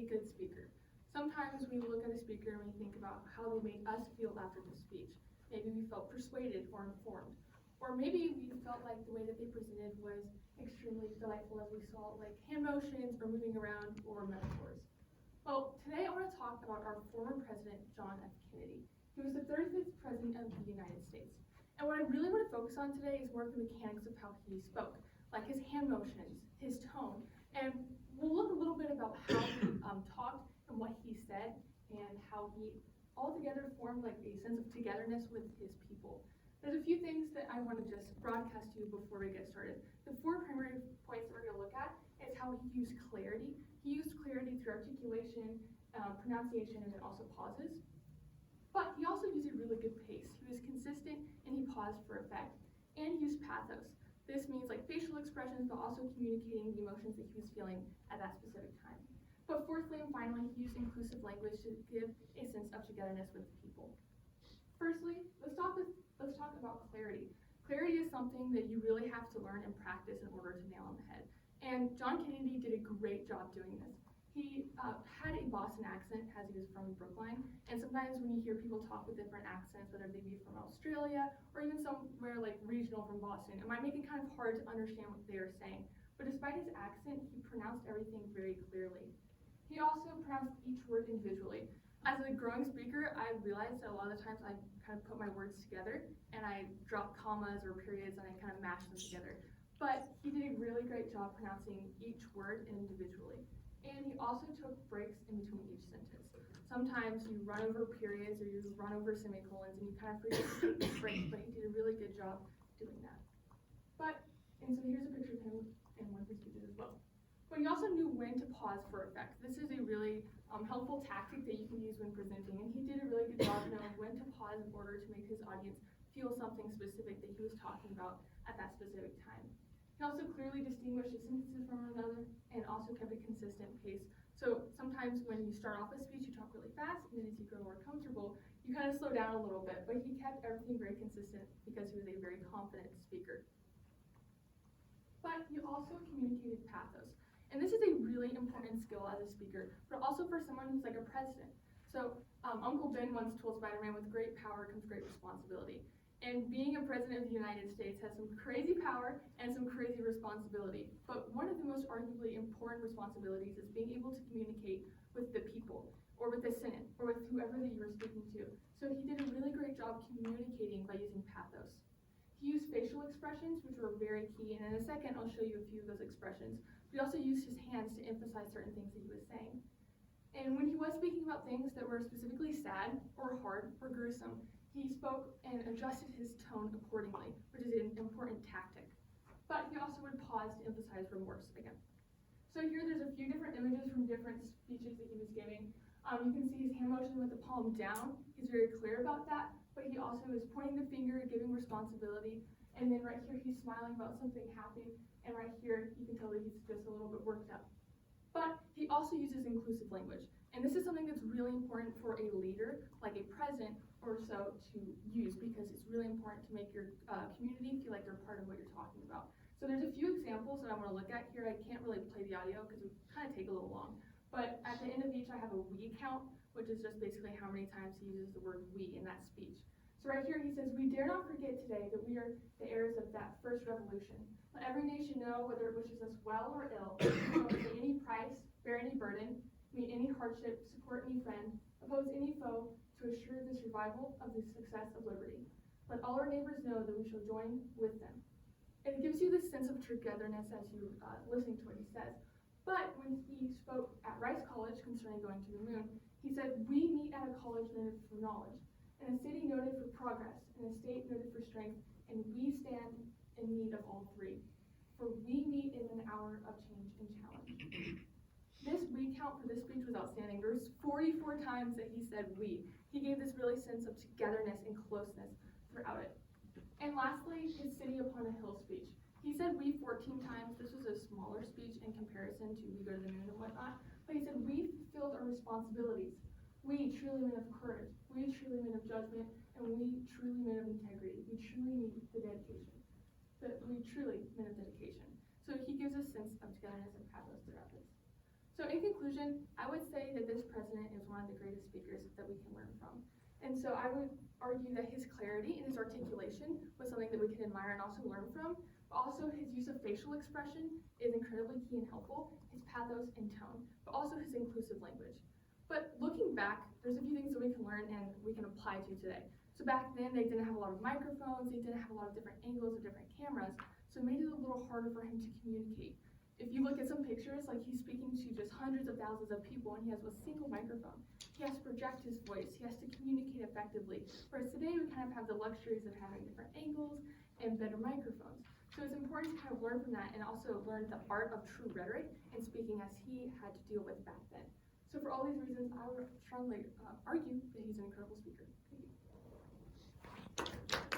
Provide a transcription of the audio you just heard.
a good speaker? Sometimes we look at a speaker and we think about how they made us feel after the speech. Maybe we felt persuaded or informed. Or maybe we felt like the way that they presented was extremely delightful as we saw like hand motions or moving around or metaphors. Well, today I want to talk about our former president, John F. Kennedy. He was the 35th president of the United States. And what I really want to focus on today is more of the mechanics of how he spoke, like his hand motions, his tone, and we'll look a little bit about how he talked and what he said and how he altogether formed like a sense of togetherness with his people. There's a few things that I want to just broadcast to you before we get started. The 4 primary points that we're going to look at is how he used clarity. He used clarity through articulation, pronunciation, and then also pauses. But he also used a really good pace. He was consistent and he paused for effect. And he used pathos. This means like facial expressions, but also communicating the emotions that he was feeling at that specific time. But fourthly and finally, he used inclusive language to give a sense of togetherness with the people. Firstly, let's talk about clarity. Clarity is something that you really have to learn and practice in order to nail on the head. And John Kennedy did a great job doing this. He had a Boston accent as he was from Brookline, and sometimes when you hear people talk with different accents, whether they be from Australia or even somewhere like regional from Boston, it might make it kind of hard to understand what they are saying. But despite his accent, he pronounced everything very clearly. He also pronounced each word individually. As a growing speaker, I realized that a lot of the times I kind of put my words together and I drop commas or periods and I kind of mash them together. But he did a really great job pronouncing each word individually. And he also took breaks in between each sentence. Sometimes you run over periods or you run over semicolons and you kind of forget to take these breaks, but he did a really good job doing that. And so here's a picture of him in one of his speeches as well. But he also knew when to pause for effect. This is a really helpful tactic that you can use when presenting, and he did a really good job knowing when to pause in order to make his audience feel something specific that he was talking about at that specific time. He also clearly distinguished his sentences from one another and also kept a consistent pace. So sometimes when you start off a speech, you talk really fast, and then as you grow more comfortable, you kind of slow down a little bit, but he kept everything very consistent because he was a very confident speaker. But he also communicated pathos. And this is a really important skill as a speaker, but also for someone who's like a president. So Uncle Ben once told Spider-Man, with great power comes great responsibility. And being a president of the United States has some crazy power and some crazy responsibility. But one of the most arguably important responsibilities is being able to communicate with the people, or with the Senate, or with whoever that you were speaking to. So he did a really great job communicating by using pathos. He used facial expressions, which were very key, and in a second I'll show you a few of those expressions. He also used his hands to emphasize certain things that he was saying. And when he was speaking about things that were specifically sad, or hard, or gruesome, he spoke and adjusted his tone accordingly, which is an important tactic. But he also would pause to emphasize remorse again. So here there's a few different images from different speeches that he was giving. You can see his hand motion with the palm down. He's very clear about that, but he also is pointing the finger, giving responsibility, and then right here he's smiling about something happy, and right here you can tell that he's just a little bit worked up. But he also uses inclusive language, and this is something that's really important for a leader, like a president or so, to use, because it's really important to make your community feel like they're part of what you're talking about. So there's a few examples that I want to look at here. I can't really play the audio because it would kind of take a little long. But at the end of each, I have a we count, which is just basically how many times he uses the word we in that speech. So right here he says, "We dare not forget today that we are the heirs of that first revolution. Let every nation know, whether it wishes us well or ill, we will pay any price, bear any burden, meet any hardship, support any friend, oppose any foe, to assure the survival of the success of liberty. Let all our neighbors know that we shall join with them." And it gives you this sense of togetherness as you listening to what he says. But when he spoke at Rice College concerning going to the moon, he said, "We meet at a college noted for knowledge, and a city noted for progress, and a state noted for strength, and we stand in need of all three. For we meet in an hour of change and challenge." This we count for this speech was outstanding. There's 44 times that he said we. He gave this really sense of togetherness and closeness throughout it. And lastly, his City Upon a Hill speech. He said we 14 times. This was a smaller speech in comparison to we go to the moon and whatnot. But he said we fulfilled our responsibilities. We, truly men of courage. We, truly men of judgment. And we, truly men of integrity. We truly need the dedication. We truly men of dedication. So he gives a sense of togetherness and pathos throughout this. So So in conclusion, I would say that this president is one of the greatest speakers that we can learn from. And so I would argue that his clarity and his articulation was something that we can admire and also learn from. But also his use of facial expression is incredibly key and helpful, his pathos and tone, but also his inclusive language. But looking back, there's a few things that we can learn and we can apply to today. So back then, they didn't have a lot of microphones, they didn't have a lot of different angles or different cameras, so it made it a little harder for him to communicate. If you look at some pictures, like he's speaking to just hundreds of thousands of people and he has a single microphone. He has to project his voice, he has to communicate effectively. Whereas today we kind of have the luxuries of having different angles and better microphones. So it's important to kind of learn from that and also learn the art of true rhetoric and speaking as he had to deal with back then. So for all these reasons, I would strongly argue that he's an incredible speaker. Thank you.